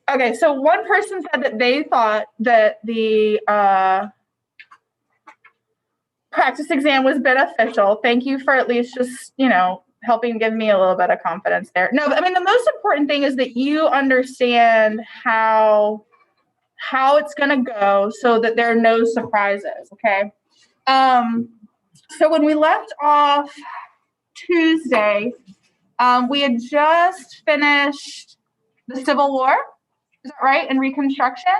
Okay, so one person said that they thought that the practice exam was beneficial. Thank you for at least just, helping give me a little bit of confidence there. No, but I mean, the most important thing is that you understand how it's going to go so that there are no surprises, okay? So when we left off Tuesday, we had just finished the Civil War, is that right, and Reconstruction?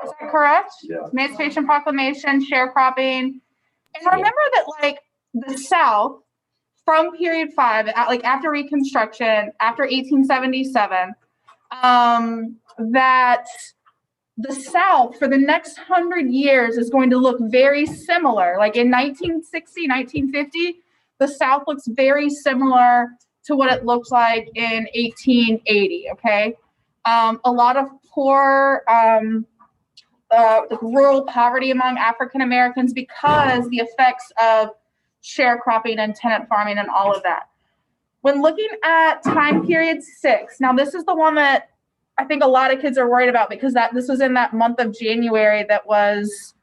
Is that correct? Yeah. Emancipation Proclamation, sharecropping. And remember that, like, the South, from period 5, like after Reconstruction, after 1877, that the South for the next 100 years is going to look very similar. Like in 1960, 1950, the South looks very similar to what it looked like in 1880, okay? A lot of poor, rural poverty among African Americans because the effects of sharecropping and tenant farming and all of that. When looking at time period 6, now this is the one that I think a lot of kids are worried about because this was in that month of January that was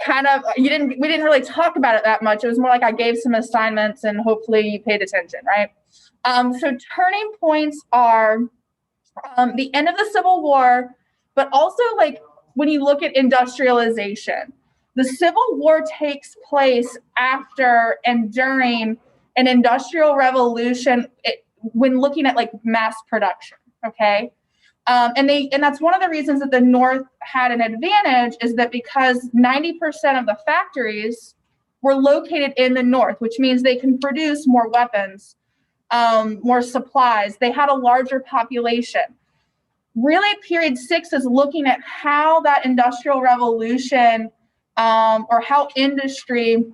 kind of, we didn't really talk about it that much. It was more like I gave some assignments and hopefully you paid attention, right? So turning points are the end of the Civil War, but also like when you look at industrialization. The Civil War takes place after and during an industrial revolution when looking at like mass production, okay? And that's one of the reasons that the North had an advantage is that because 90% of the factories were located in the North, which means they can produce more weapons, more supplies. They had a larger population. Really, period 6 is looking at how that industrial revolution or how industry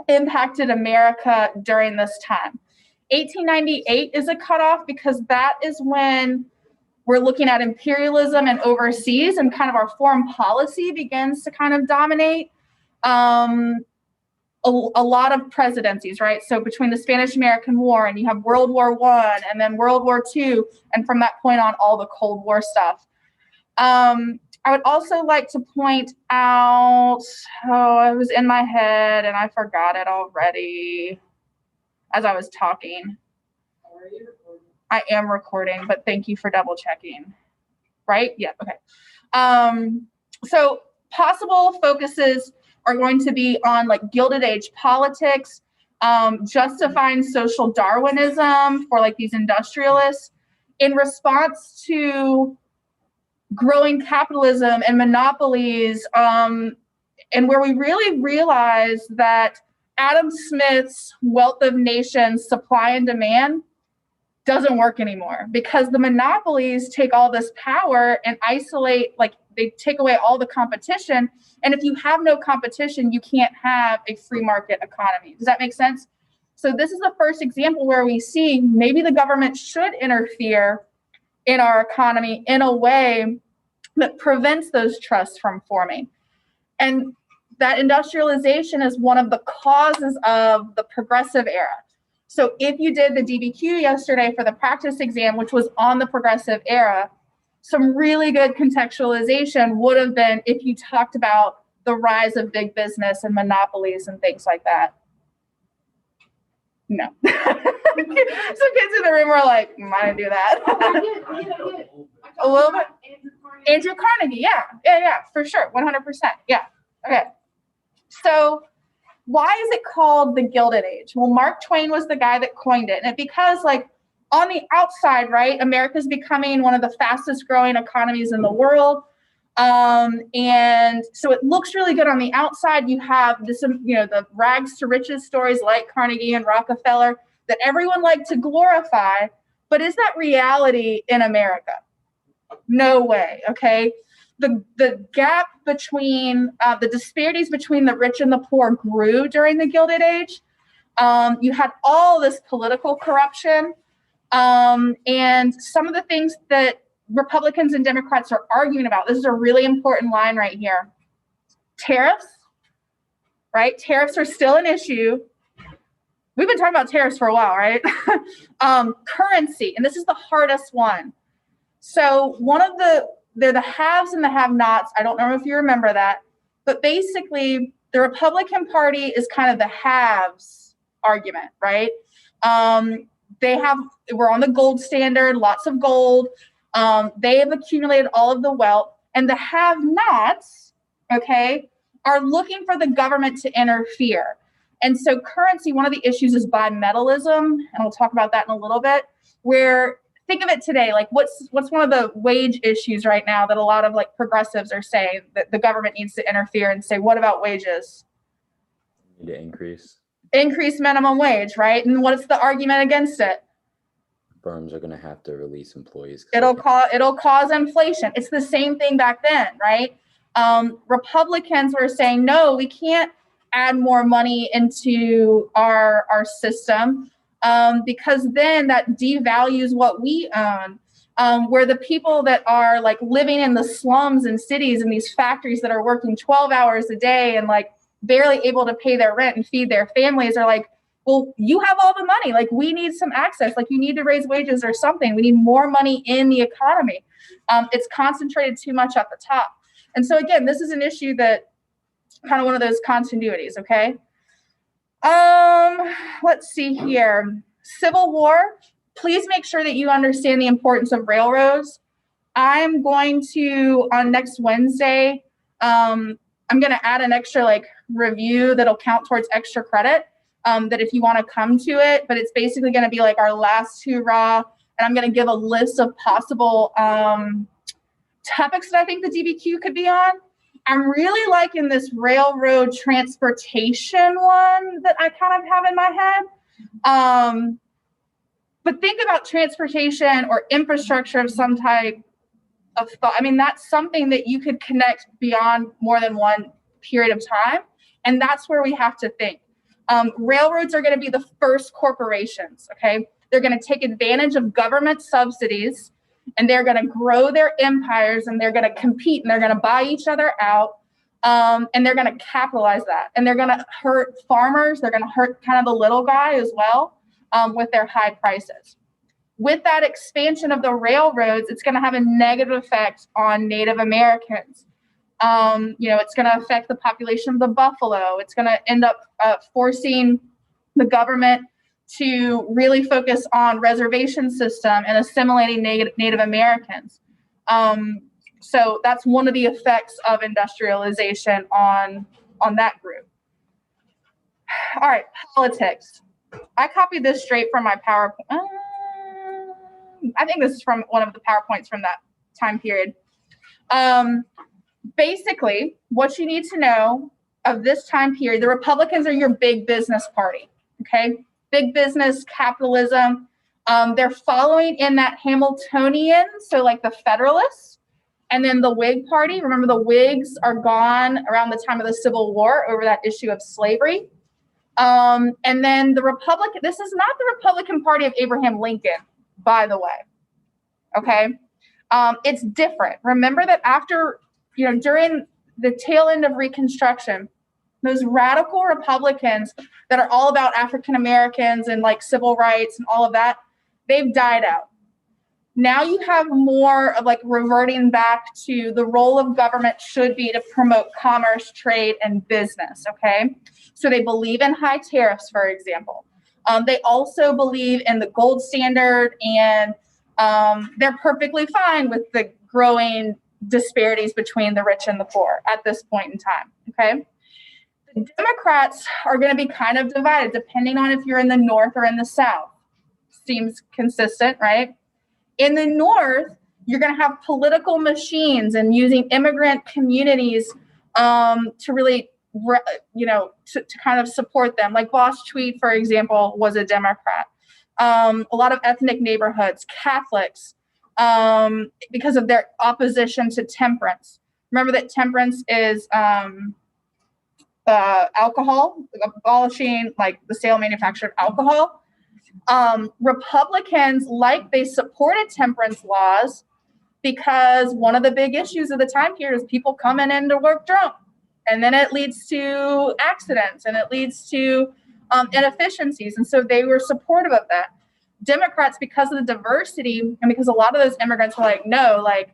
impacted America during this time. 1898 is a cutoff because that is when we're looking at imperialism and overseas and kind of our foreign policy begins to kind of dominate a lot of presidencies, right? So between the Spanish-American War and you have World War I and then World War II, and from that point on, all the Cold War stuff. I would also like to point out, it was in my head and I forgot it already as I was talking. I am recording, but thank you for double checking. Right? Yeah, okay. So possible focuses are going to be on like Gilded Age politics, justifying social Darwinism for like these industrialists in response to growing capitalism and monopolies, and where we really realize that Adam Smith's Wealth of Nations supply and demand doesn't work anymore because the monopolies take all this power and isolate, like they take away all the competition. And if you have no competition, you can't have a free market economy. Does that make sense? So this is the first example where we see maybe the government should interfere in our economy in a way that prevents those trusts from forming. And that industrialization is one of the causes of the progressive era. So if you did the DBQ yesterday for the practice exam, which was on the progressive era, some really good contextualization would have been if you talked about the rise of big business and monopolies and things like that. No. Some kids in the room are like, I didn't do that. A little bit. Andrew Carnegie, yeah, for sure, 100%, yeah. Okay, so why is it called the Gilded Age? Well, Mark Twain was the guy that coined it, and because like on the outside, right, America's becoming one of the fastest growing economies in the world, and so it looks really good on the outside. You have this, the rags to riches stories like Carnegie and Rockefeller that everyone liked to glorify, but is that reality in America? No way, okay? The gap between, the disparities between the rich and the poor grew during the Gilded Age. You had all this political corruption, and some of the things that Republicans and Democrats are arguing about, this is a really important line right here. Tariffs, right? Tariffs are still an issue. we've been talking about tariffs for a while, right? Currency, and this is the hardest one. So they're the haves and the have-nots. I don't know if you remember that, but basically the Republican Party is kind of the haves argument, right? We're on the gold standard, lots of gold. They have accumulated all of the wealth, and the have-nots, okay, are looking for the government to interfere. And so currency, one of the issues is bimetallism, and I'll talk about that in a little bit, where think of it today, like what's one of the wage issues right now that a lot of like progressives are saying that the government needs to interfere and say, what about wages? Need to Increase minimum wage, right? And what's the argument against it? Firms are going to have to release employees. It'll cause inflation. It's the same thing back then, right? Republicans were saying, no, we can't add more money into our system because then that devalues what we own. Where the people that are like living in the slums and cities and these factories that are working 12 hours a day and like barely able to pay their rent and feed their families are like, well, you have all the money. Like, we need some access. Like, you need to raise wages or something. We need more money in the economy. It's concentrated too much at the top. And so, again, this is an issue that kind of one of those continuities, okay? Let's see here. Civil War. Please make sure that you understand the importance of railroads. I'm going to, on next Wednesday, I'm going to add an extra, like, review that'll count towards extra credit. That if you want to come to it, but it's basically going to be like our last hurrah. And I'm going to give a list of possible topics that I think the DBQ could be on. I'm really liking this railroad transportation one that I kind of have in my head. But think about transportation or infrastructure of some type of thought. I mean, that's something that you could connect beyond more than one period of time. And that's where we have to think. Railroads are going to be the first corporations, okay? They're going to take advantage of government subsidies, and they're going to grow their empires, and they're going to compete, and they're going to buy each other out, and they're going to capitalize that. And they're going to hurt farmers. They're going to hurt kind of the little guy as well with their high prices. With that expansion of the railroads, it's going to have a negative effect on Native Americans. It's going to affect the population of the buffalo. It's going to end up forcing the government to really focus on reservation system and assimilating Native Americans. So that's one of the effects of industrialization on that group. All right, politics. I copied this straight from my PowerPoint. I think this is from one of the PowerPoints from that time period. Basically, what you need to know of this time period, the Republicans are your big business party, okay? Big business, capitalism. They're following in that Hamiltonian, so like the Federalists, and then the Whig Party. Remember, the Whigs are gone around the time of the Civil War over that issue of slavery. And then the Republican, this is not the Republican Party of Abraham Lincoln, by the way, okay? It's different. Remember that after during the tail end of Reconstruction, those radical Republicans that are all about African Americans and like civil rights and all of that, they've died out. Now you have more of like reverting back to the role of government should be to promote commerce, trade, and business, okay? So they believe in high tariffs, for example. They also believe in the gold standard, and they're perfectly fine with the growing disparities between the rich and the poor at this point in time, okay? The Democrats are going to be kind of divided depending on if you're in the North or in the South. Seems consistent, right? In the North, you're going to have political machines and using immigrant communities to really, to kind of support them. Like Boss Tweed, for example, was a Democrat. A lot of ethnic neighborhoods, Catholics, because of their opposition to temperance. Remember that temperance is alcohol, abolishing like the sale and manufacture of alcohol. Republicans, they supported temperance laws because one of the big issues of the time period is people coming in to work drunk. And then it leads to accidents, and it leads to inefficiencies. And so they were supportive of that. Democrats, because of the diversity and because a lot of those immigrants were like, no, like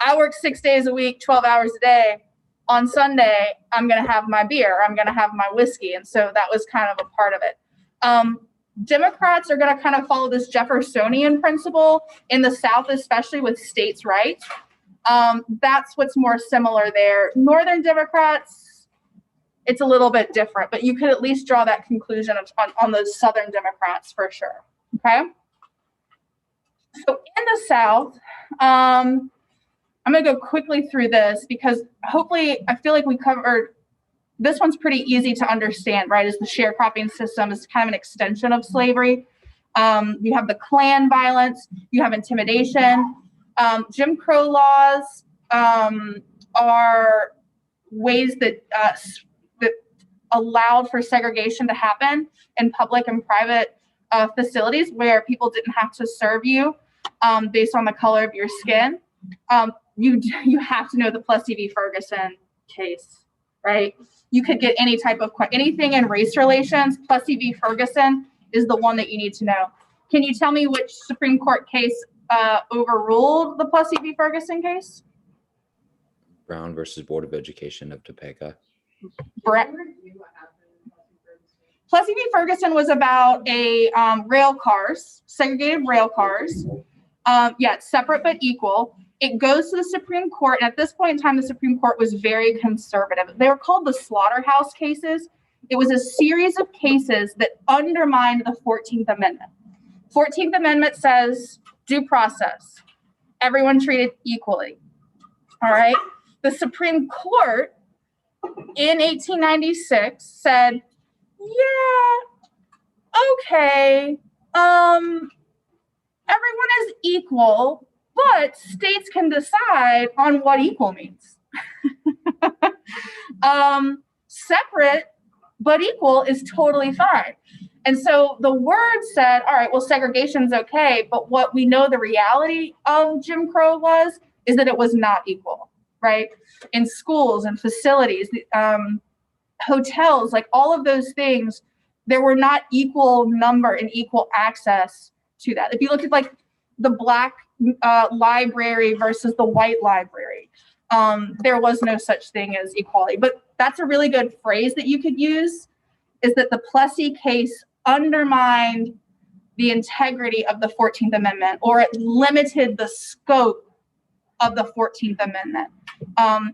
I work 6 days a week, 12 hours a day. On Sunday, I'm going to have my beer. I'm going to have my whiskey. And so that was kind of a part of it. Democrats are going to kind of follow this Jeffersonian principle in the South, especially with states' rights. That's what's more similar there. Northern Democrats, it's a little bit different, but you could at least draw that conclusion on those Southern Democrats for sure. Okay. So in the South, I'm going to go quickly through this because hopefully I feel like we covered, this one's pretty easy to understand, right? Is the sharecropping system is kind of an extension of slavery. You have the Klan violence, you have intimidation. Jim Crow laws are ways that that allowed for segregation to happen in public and private facilities where people didn't have to serve you based on the color of your skin. You have to know the Plessy v. Ferguson case, right? You could get any type of anything in race relations. Plessy v. Ferguson is the one that you need to know. Can you tell me which Supreme Court case overruled the Plessy v. Ferguson case? Brown versus Board of Education of Topeka. Plessy v. Ferguson was about a rail cars, segregated rail cars. It's separate but equal. It goes to the Supreme Court, and at this point in time, the Supreme Court was very conservative. They were called the slaughterhouse cases. It was a series of cases that undermined the 14th Amendment. 14th Amendment says due process, everyone treated equally. All right. The Supreme Court in 1896 said, yeah, okay, everyone is equal, but states can decide on what equal means. Separate but equal is totally fine. And so the word said, all right, well, segregation's okay, but what we know the reality of Jim Crow is that it was not equal, right? In schools and facilities, hotels, like all of those things, there were not equal number and equal access to that. If you look at like the black library versus the white library, there was no such thing as equality. But that's a really good phrase that you could use, is that the Plessy case undermined the integrity of the 14th Amendment, or it limited the scope of the 14th Amendment.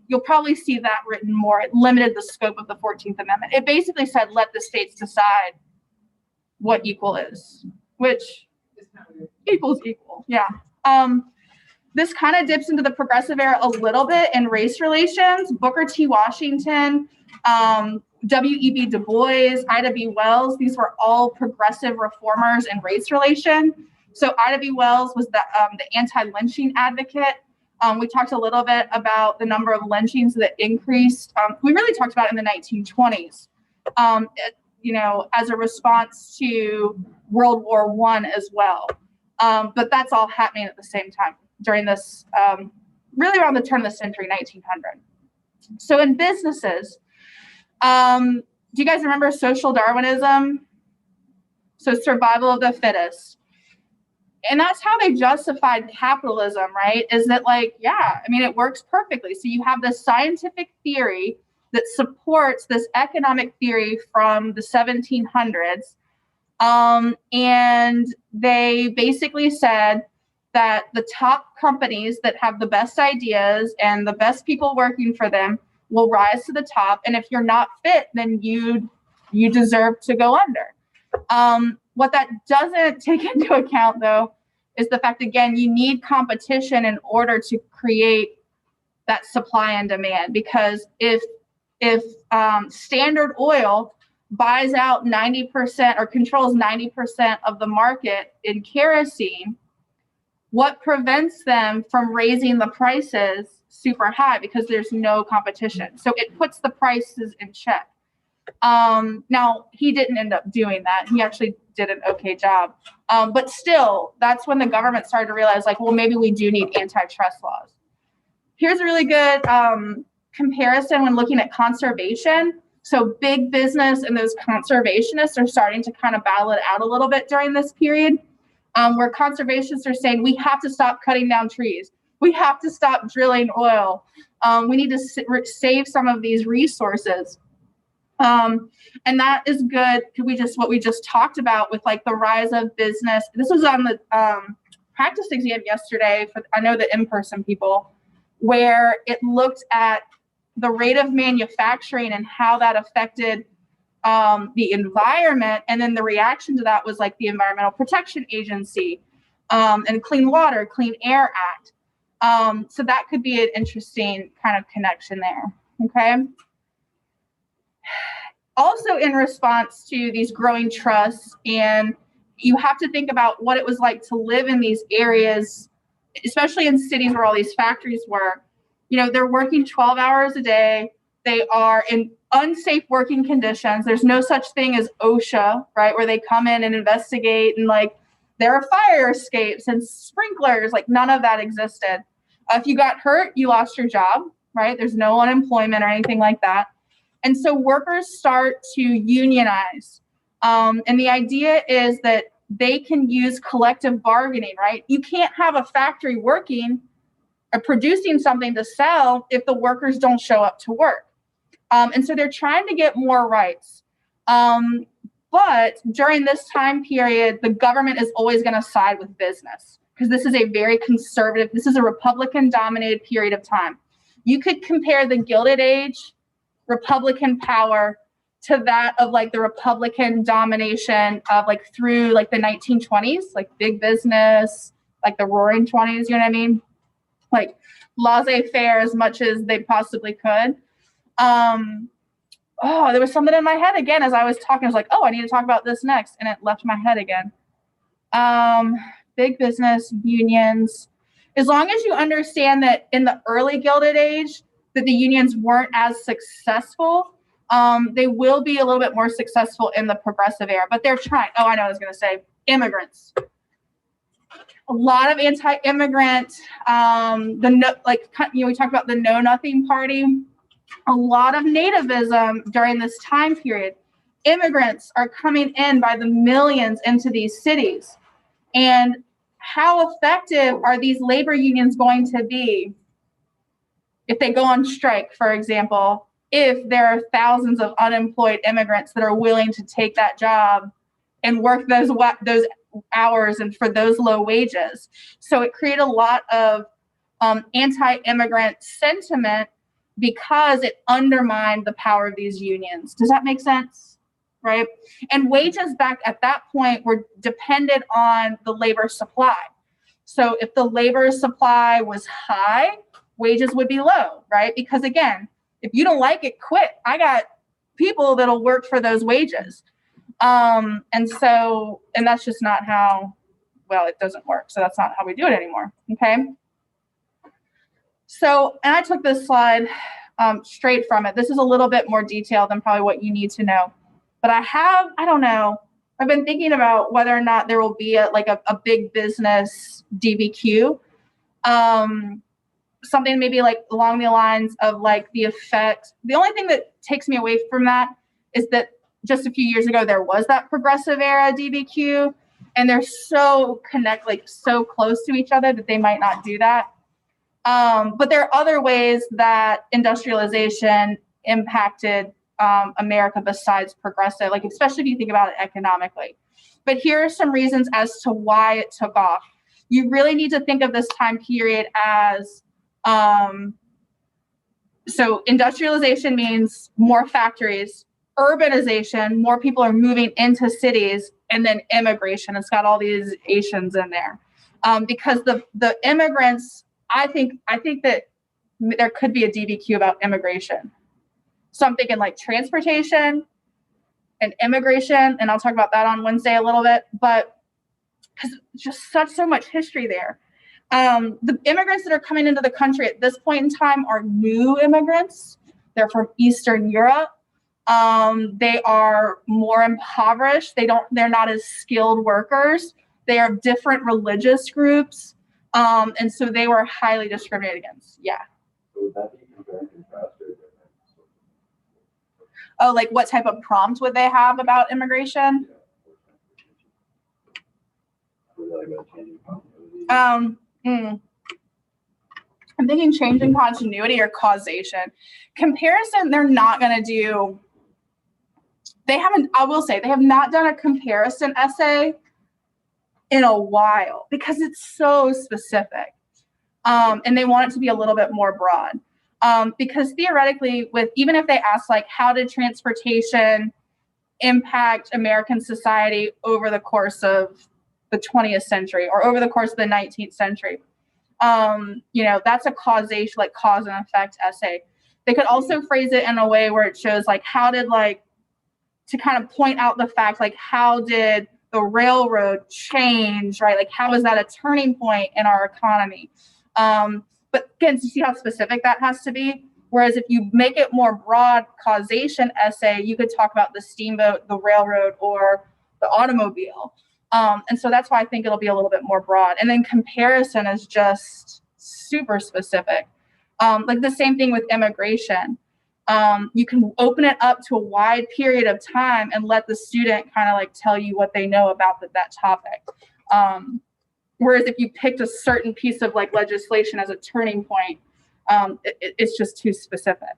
You'll probably see that written more. It limited the scope of the 14th Amendment. It basically said, let the states decide what equal is, which equals equal. Yeah. This kind of dips into the progressive era a little bit in race relations. Booker T. Washington, W.E.B. Du Bois, Ida B. Wells, these were all progressive reformers in race relation. So Ida B. Wells was the anti-lynching advocate. We talked a little bit about the number of lynchings that increased. We really talked about it in the 1920s, as a response to World War I as well. But that's all happening at the same time during this, really around the turn of the century, 1900. So in businesses, do you guys remember social Darwinism? So survival of the fittest. And that's how they justified capitalism, right? Is that it works perfectly. So you have this scientific theory that supports this economic theory from the 1700s. And they basically said that the top companies that have the best ideas and the best people working for them will rise to the top. And if you're not fit, then you deserve to go under. What that doesn't take into account, though, is the fact, again, you need competition in order to create that supply and demand. Because if Standard Oil buys out 90% or controls 90% of the market in kerosene, what prevents them from raising the prices super high? Because there's no competition. So it puts the prices in check. Now, he didn't end up doing that. He actually did an okay job. But still, that's when the government started to realize, maybe we do need antitrust laws. Here's a really good comparison when looking at conservation. So big business and those conservationists are starting to kind of battle it out a little bit during this period, where conservationists are saying we have to stop cutting down trees. We have to stop drilling oil. We need to save some of these resources. And that is good. What we just talked about with like the rise of business. This was on the practice exam yesterday for, I know, the in-person people, where it looked at the rate of manufacturing and how that affected the environment. And then the reaction to that was like the Environmental Protection Agency and Clean Water, Clean Air Act. So that could be an interesting kind of connection there. Okay. Also, in response to these growing trusts, and you have to think about what it was like to live in these areas, especially in cities where all these factories were. You know, they're working 12 hours a day. They are in unsafe working conditions. There's no such thing as OSHA, right, where they come in and investigate and like there are fire escapes and sprinklers. Like none of that existed. If you got hurt, you lost your job, right? There's no unemployment or anything like that. And so workers start to unionize. And the idea is that they can use collective bargaining, right? You can't have a factory working or producing something to sell if the workers don't show up to work. And so they're trying to get more rights. But during this time period, the government is always going to side with business because this is a very conservative, this is a Republican-dominated period of time. You could compare the Gilded Age Republican power to that of like the Republican domination of like through like the 1920s, like big business, like the Roaring 20s, you know what I mean? Like laissez-faire as much as they possibly could. Oh, there was something in my head again as I was talking. I was like, oh, I need to talk about this next. And it left my head again. Big business, unions. As long as you understand that in the early Gilded Age, that the unions weren't as successful, they will be a little bit more successful in the progressive era, but they're trying. Oh, I know what I was going to say. Immigrants. A lot of anti-immigrant, we talked about the Know Nothing Party. A lot of nativism during this time period. Immigrants are coming in by the millions into these cities. And how effective are these labor unions going to be if they go on strike, for example, if there are thousands of unemployed immigrants that are willing to take that job and work those hours and for those low wages? So it created a lot of anti-immigrant sentiment because it undermined the power of these unions. Does that make sense? Right? And wages back at that point were dependent on the labor supply. So if the labor supply was high, wages would be low, right? Because again, if you don't like it, quit. I got people that'll work for those wages. And that's just not how, well, it doesn't work. So that's not how we do it anymore. Okay. So, and I took this slide straight from it. This is a little bit more detailed than probably what you need to know. But I don't know. I've been thinking about whether or not there will be a big business DBQ. Something maybe like along the lines of like the effect. The only thing that takes me away from that is that just a few years ago, there was that progressive era DBQ, and they're so so close to each other that they might not do that. But there are other ways that industrialization impacted America besides progressive, like especially if you think about it economically. But here are some reasons as to why it took off. You really need to think of this time period as, so industrialization means more factories, urbanization, more people are moving into cities, and then immigration. It's got all these Asians in there. Because the immigrants, I think that there could be a DBQ about immigration. So I'm thinking like transportation and immigration, and I'll talk about that on Wednesday a little bit, but because just so much history there. The immigrants that are coming into the country at this point in time are new immigrants. They're from Eastern Europe. They are more impoverished. They're not as skilled workers. They are different religious groups. And so they were highly discriminated against. Yeah. So would that be compared and contrasted? Oh, like what type of prompt would they have about immigration? I'm thinking changing continuity or causation. Comparison, they're not going to do. I will say, they have not done a comparison essay in a while because it's so specific. And they want it to be a little bit more broad. Because theoretically, even if they ask, like, how did transportation impact American society over the course of the 20th century or over the course of the 19th century, that's a causation, like cause and effect essay. They could also phrase it in a way where it shows, like, to kind of point out the fact, like, how did the railroad change, right? Like, how is that a turning point in our economy? But again, you see how specific that has to be? Whereas if you make it more broad causation essay, you could talk about the steamboat, the railroad, or the automobile. And so that's why I think it'll be a little bit more broad. And then comparison is just super specific. Like the same thing with immigration. You can open it up to a wide period of time and let the student kind of like tell you what they know about that topic. Whereas if you picked a certain piece of like legislation as a turning point, it's just too specific.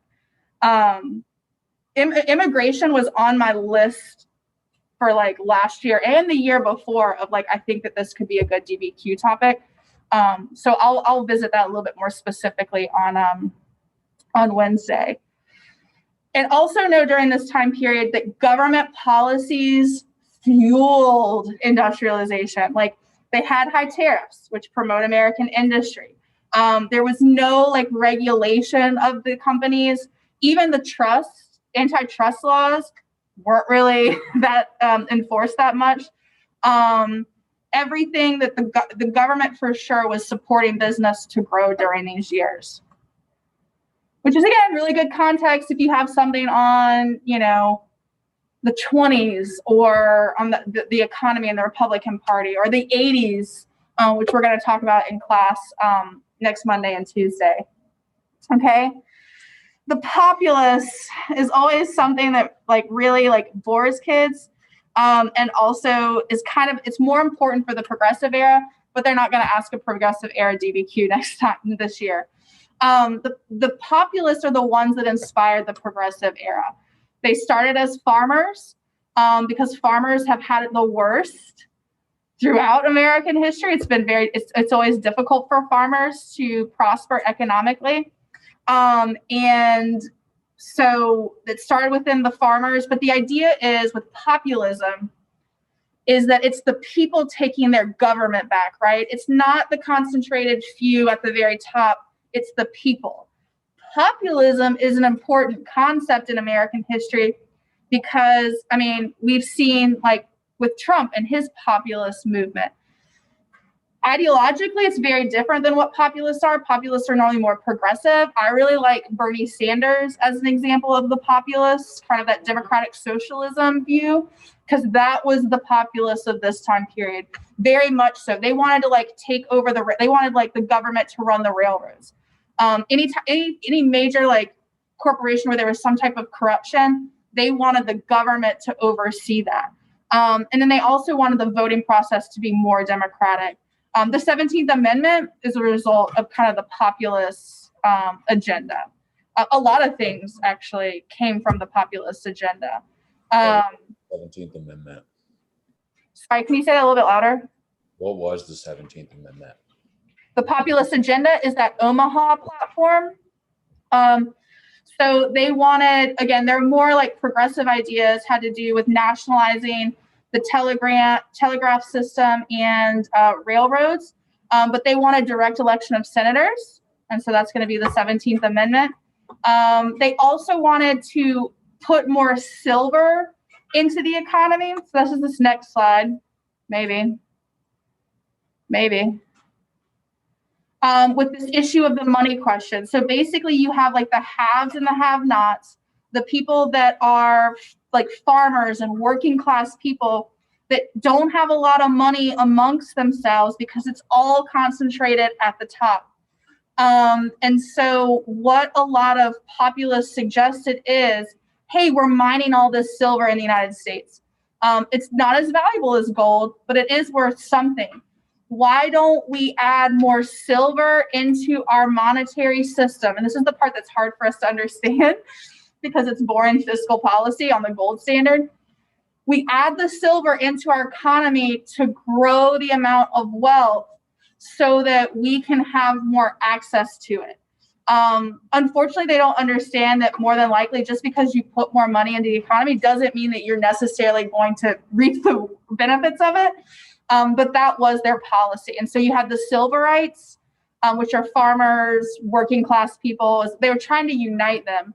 Immigration was on my list for like last year and the year before of like, I think that this could be a good DBQ topic. So I'll visit that a little bit more specifically on Wednesday. And also know during this time period that government policies fueled industrialization. Like they had high tariffs, which promote American industry. There was no like regulation of the companies. Even the antitrust laws weren't really that enforced that much. Everything that the government for sure was supporting business to grow during these years. Which is, again, really good context if you have something on, the 20s or on the economy and the Republican Party, or the 80s, which we're going to talk about in class next Monday and Tuesday. Okay? The populace is always something that like really like bores kids, and also is it's more important for the progressive era, but they're not going to ask a progressive era DBQ this year. The populists are the ones that inspired the progressive era. They started as farmers because farmers have had it the worst throughout American history. It's always difficult for farmers to prosper economically. And so it started within the farmers, but the idea is with populism is that it's the people taking their government back, right? It's not the concentrated few at the very top. It's the people. Populism is an important concept in American history because, we've seen like with Trump and his populist movement. Ideologically, it's very different than what populists are. Populists are normally more progressive. I really like Bernie Sanders as an example of the populists, kind of that democratic socialism view, because that was the populists of this time period. Very much so. They wanted to like take over they wanted like the government to run the railroads. Any major like corporation where there was some type of corruption, they wanted the government to oversee that. And then they also wanted the voting process to be more democratic. The 17th Amendment is a result of kind of the populist agenda. A lot of things actually came from the populist agenda. 17th Amendment. Sorry, can you say that a little bit louder? What was the 17th Amendment? The populist agenda is that Omaha platform. So they wanted, again, they're more like progressive ideas, had to do with nationalizing the telegraph system and railroads, but they wanted direct election of senators, and so that's going to be the 17th Amendment. They also wanted to put more silver into the economy. So this is this next slide, maybe. With this issue of the money question. So basically you have like the haves and the have-nots, the people that are like farmers and working class people that don't have a lot of money amongst themselves because it's all concentrated at the top. And so what a lot of populists suggested is hey, we're mining all this silver in the United States. It's not as valuable as gold, but it is worth something. Why don't we add more silver into our monetary system? And this is the part that's hard for us to understand because it's boring fiscal policy on the gold standard. We add the silver into our economy to grow the amount of wealth so that we can have more access to it. Unfortunately, they don't understand that more than likely, just because you put more money into the economy doesn't mean that you're necessarily going to reap the benefits of it. But that was their policy. And so you had the Silverites, which are farmers, working class people. They were trying to unite them.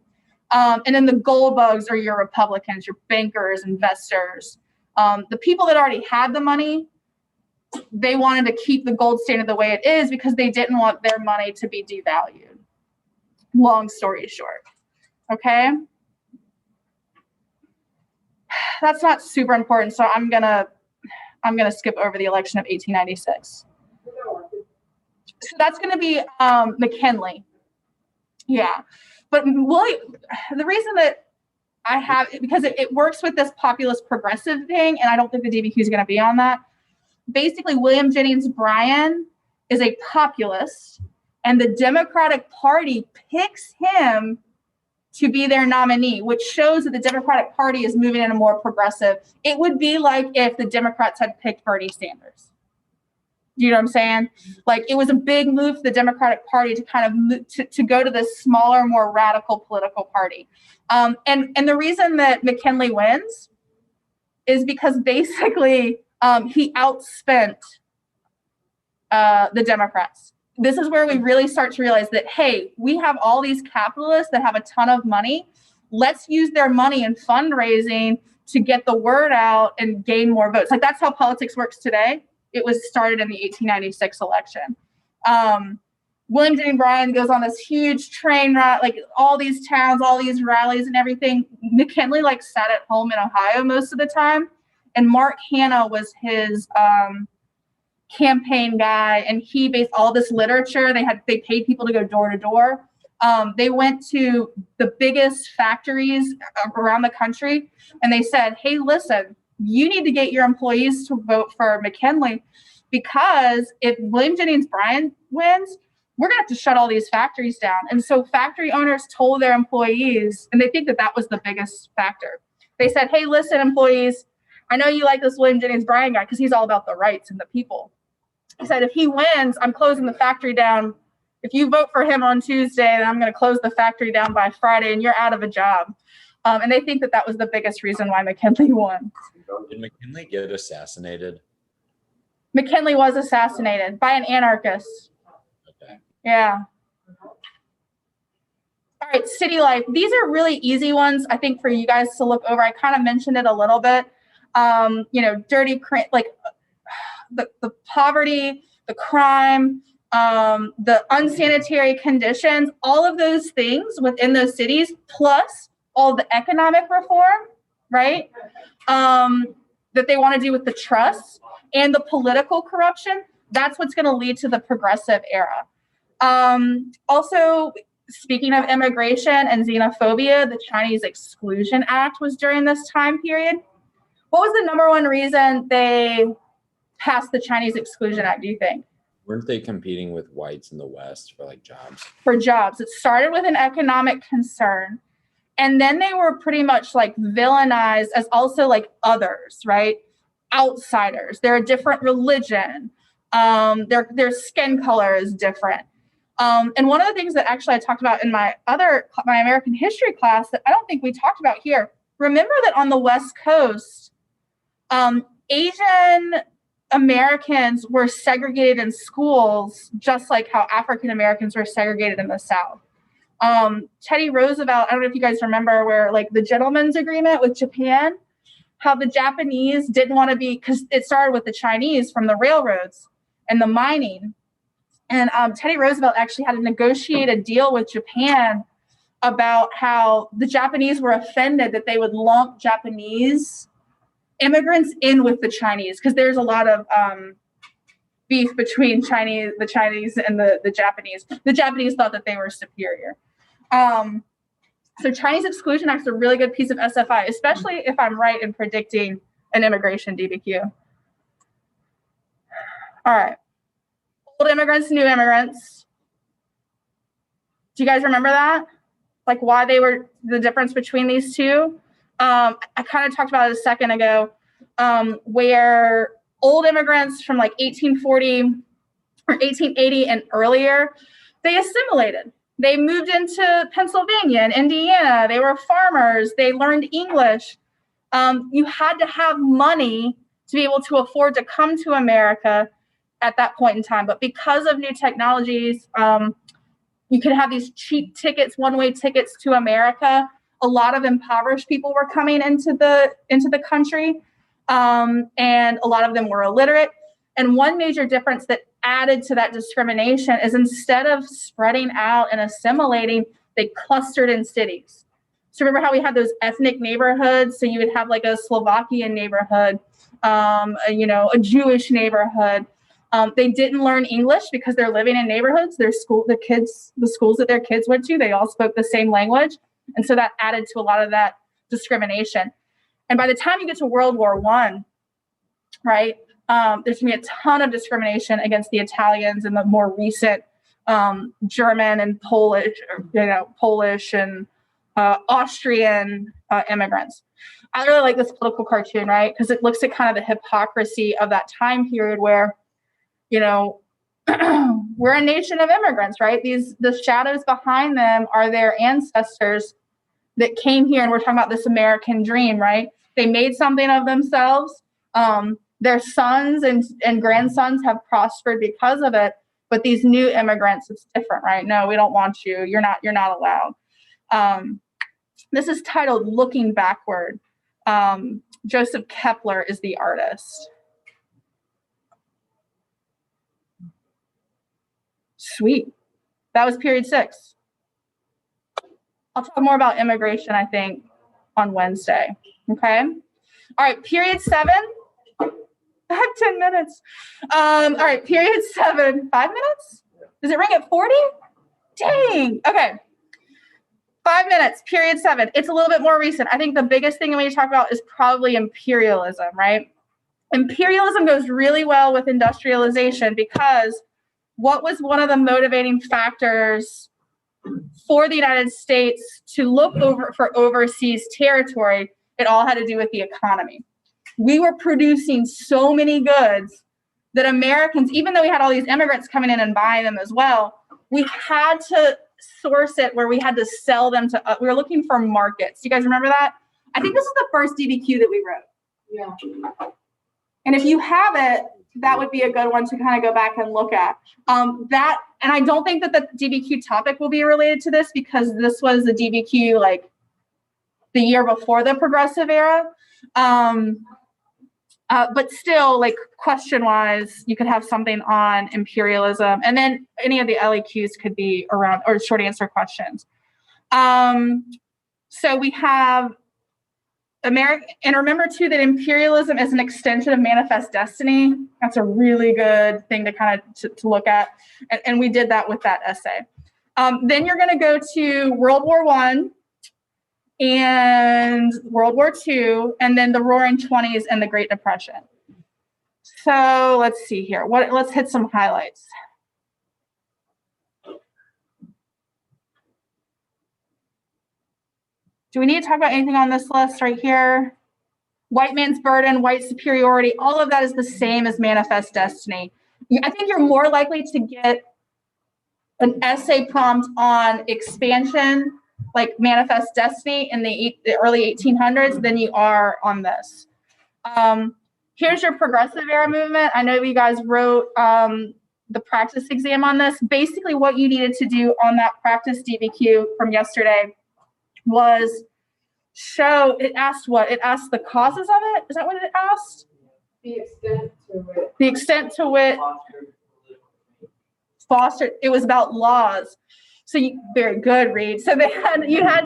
And then the gold bugs are your Republicans, your bankers, investors. The people that already had the money, they wanted to keep the gold standard the way it is because they didn't want their money to be devalued. Long story short. Okay. That's not super important. So I'm gonna skip over the election of 1896. So that's going to be McKinley. Yeah. But the reason that I have, because it works with this populist progressive thing, and I don't think the DBQ is going to be on that. Basically, William Jennings Bryan is a populist, and the Democratic Party picks him to be their nominee, which shows that the Democratic Party is moving in a more progressive. It would be like if the Democrats had picked Bernie Sanders. You know what I'm saying? Like, it was a big move for the Democratic Party to kind of move, to go to this smaller, more radical political party. And the reason that McKinley wins is because basically he outspent the Democrats. This is where we really start to realize that, hey, we have all these capitalists that have a ton of money. Let's use their money in fundraising to get the word out and gain more votes. Like, that's how politics works today. It was started in the 1896 election. William Jennings Bryan goes on this huge train ride, like all these towns, all these rallies and everything. McKinley like sat at home in Ohio most of the time. And Mark Hanna was his campaign guy, and he based all this literature. They paid people to go door to door. They went to the biggest factories around the country, and they said, hey, listen, you need to get your employees to vote for McKinley, because if William Jennings Bryan wins, we're going to have to shut all these factories down. And so factory owners told their employees, and they think that that was the biggest factor. They said, hey, listen, employees, I know you like this William Jennings Bryan guy because he's all about the rights and the people. He said, if he wins, I'm closing the factory down. If you vote for him on Tuesday, then I'm going to close the factory down by Friday, and you're out of a job. And they think that that was the biggest reason why McKinley won. Did McKinley get assassinated? McKinley was assassinated by an anarchist. Okay. Yeah. All right, city life. These are really easy ones, I think, for you guys to look over. I kind of mentioned it a little bit. Dirty, like the poverty, the crime, the unsanitary conditions, all of those things within those cities, plus all the economic reform, right? That they want to do with the trusts and the political corruption. That's what's going to lead to the progressive era. Also, speaking of immigration and xenophobia, the Chinese Exclusion Act was during this time period. What was the number one reason they passed the Chinese Exclusion Act, do you think? Weren't they competing with whites in the West for like jobs? For jobs. It started with an economic concern. And then they were pretty much like villainized as also like others, right? Outsiders. They're a different religion. Their skin color is different. And one of the things that actually I talked about in my American history class that I don't think we talked about here, remember that on the West Coast, Asian Americans were segregated in schools, just like how African Americans were segregated in the South. Teddy Roosevelt, I don't know if you guys remember, where like the gentleman's agreement with Japan, how the Japanese didn't want to be, because it started with the Chinese from the railroads and the mining. And Teddy Roosevelt actually had to negotiate a deal with Japan about how the Japanese were offended that they would lump Japanese immigrants in with the Chinese, because there's a lot of beef between the Chinese and the Japanese. The Japanese thought that they were superior. So Chinese Exclusion Act is a really good piece of SFI, especially if I'm right in predicting an immigration DBQ. All right. Old immigrants, new immigrants. Do you guys remember that? Like why they were the difference between these two? I kind of talked about it a second ago, where old immigrants from like 1840 or 1880 and earlier, they assimilated. They moved into Pennsylvania and Indiana. They were farmers. They learned English. You had to have money to be able to afford to come to America at that point in time. But because of new technologies, you could have these cheap tickets, one-way tickets to America. A lot of impoverished people were coming into the country, and a lot of them were illiterate. And one major difference that added to that discrimination is instead of spreading out and assimilating, they clustered in cities. So remember how we had those ethnic neighborhoods? So you would have like a Slovakian neighborhood, a Jewish neighborhood. They didn't learn English because they're living in neighborhoods. The schools that their kids went to, they all spoke the same language. And so that added to a lot of that discrimination. And by the time you get to World War I, right, there's going to be a ton of discrimination against the Italians and the more recent German and Polish and Austrian immigrants. I really like this political cartoon, right, because it looks at kind of the hypocrisy of that time period where, we're a nation of immigrants, right? The shadows behind them are their ancestors that came here, and we're talking about this American dream, right? They made something of themselves. Their sons and grandsons have prospered because of it, but these new immigrants, it's different, right? No, we don't want you. You're not allowed. This is titled Looking Backward. Joseph Kepler is the artist. Sweet. That was period 6. I'll talk more about immigration, I think, on Wednesday. Okay. All right. Period 7. I have 10 minutes. All right. Period 7. 5 minutes? Does it ring at 40? Dang. Okay. 5 minutes. Period 7. It's a little bit more recent. I think the biggest thing we need to talk about is probably imperialism, right? Imperialism goes really well with industrialization because what was one of the motivating factors for the United States to look for overseas territory? It all had to do with the economy. We were producing so many goods that Americans, even though we had all these immigrants coming in and buying them as well, we had to source it where we had to sell them to, we were looking for markets. Do you guys remember that? I think this is the first DBQ that we wrote. Yeah. And if you have it, that would be a good one to kind of go back and look at. And I don't think that the DBQ topic will be related to this because this was the DBQ like the year before the progressive era. But still, like question-wise, you could have something on imperialism, and then any of the LEQs could be around or short answer questions. So we have America, and remember too that imperialism is an extension of manifest destiny. That's a really good thing to kind of to look at, and we did that with that essay. Then you're going to go to World War I and World War II, and then the Roaring '20s and the Great Depression. So let's see here. Let's hit some highlights. Do we need to talk about anything on this list right here? White man's burden, white superiority, all of that is the same as manifest destiny. I think you're more likely to get an essay prompt on expansion, like manifest destiny in the early 1800s than you are on this. Here's your progressive era movement. I know you guys wrote the practice exam on this. Basically what you needed to do on that practice DBQ from yesterday was show, it asked what? It asked the causes of it? Is that what it asked? The extent to which. The extent to which fostered, it was about laws. So very good, Reed. So you had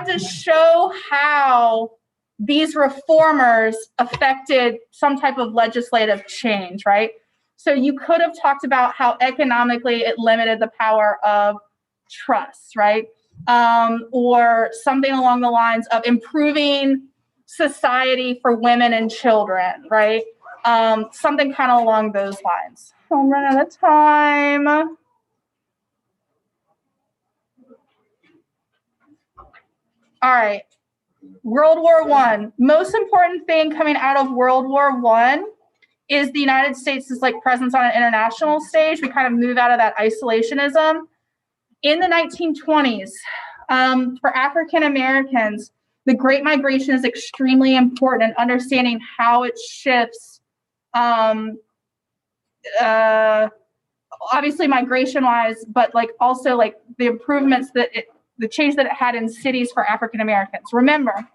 to show how these reformers affected some type of legislative change, right? So you could have talked about how economically it limited the power of trusts, right? or something along the lines of improving society for women and children, right? Something kind of along those lines. I'm running out of time. All right, World War I. Most important thing coming out of World War I is the United States' like presence on an international stage. We kind of move out of that isolationism. In the 1920s, for African Americans, the Great Migration is extremely important in understanding how it shifts, obviously migration-wise, but like also like the improvements that the change that it had in cities for African Americans. Remember,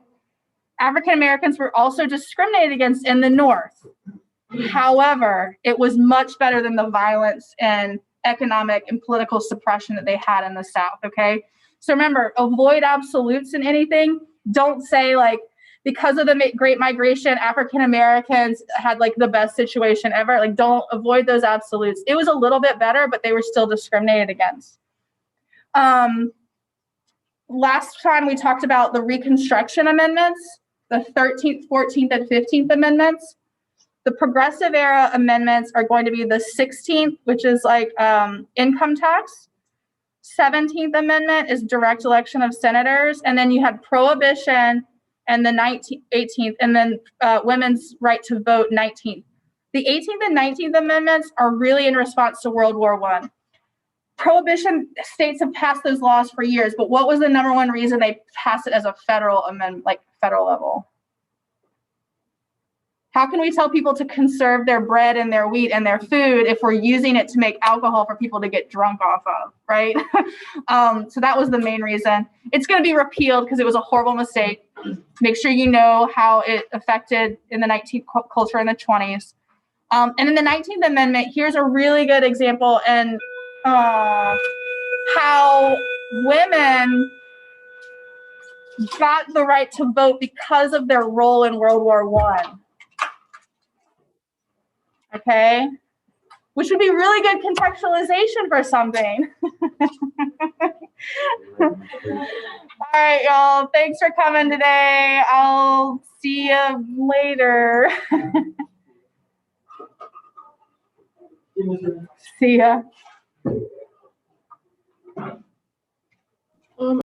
African Americans were also discriminated against in the North. However, it was much better than the violence and economic and political suppression that they had in the South, okay? So remember, avoid absolutes in anything. Don't say like, because of the Great Migration, African Americans had like the best situation ever. Like, don't avoid those absolutes. It was a little bit better, but they were still discriminated against. Last time we talked about the Reconstruction Amendments, the 13th, 14th, and 15th Amendments. The Progressive Era amendments are going to be the 16th, which is like income tax. 17th Amendment is direct election of senators. And then you had prohibition and the 18th, and then women's right to vote 19th. The 18th and 19th Amendments are really in response to World War I. Prohibition states have passed those laws for years, but what was the number one reason they passed it as a federal amendment, like federal level? How can we tell people to conserve their bread and their wheat and their food if we're using it to make alcohol for people to get drunk off of, right? So that was the main reason. It's going to be repealed because it was a horrible mistake. Make sure you know how it affected in the 19th culture in the 20s. And in the 19th Amendment, here's a really good example and how women got the right to vote because of their role in World War I. Okay, which would be really good contextualization for something. All right, y'all. Thanks for coming today. I'll see you later. See ya.